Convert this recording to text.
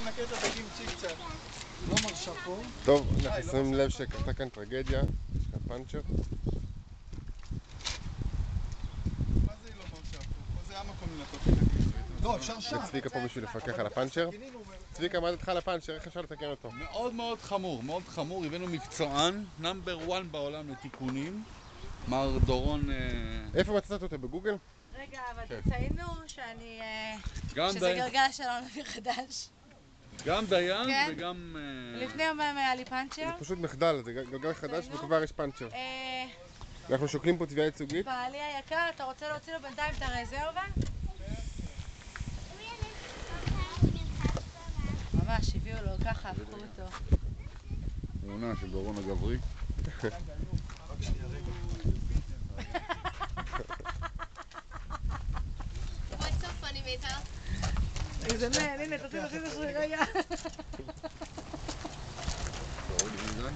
מנקה את הדגים צ'יק צ'אק. לא מרשה פה. טוב, אנחנו שמים לב שקרתה כאן טרגדיה, הפאנצ'ר. מה זה היא לא מרשה פה? זה היה מקום לנקות את הדגים. לא, אפשר שם. צביקה פה בשביל לפקח על הפאנצ'ר. צביקה, מה דעתך על הפאנצ'ר? איך אפשר לתקן אותו? מאוד מאוד חמור, מאוד חמור. הבאנו מקצוען, נאמבר 1 בעולם לתיקונים. מר דורון... איפה מצאת אותו? בגוגל? רגע, אבל תציינו שאני... גם שזה גלגל שלנו מביא חדש. גם דיין כן. וגם... לפני יומיים היה לי פאנצ'ר. זה פשוט מחדל, זה גלגל חדש וכבר יש פאנצ'ר. אנחנו שוקלים פה תביעה ייצוגית. בעלי היקר, אתה רוצה להוציא לו בינתיים את הרזרבה? ממש, הביאו לו ככה, הפכו אותו. תמונה של דורון הגברי. What's so funny, Maytal? זה מן, הנה, תתחיל רגע. דורון גזען.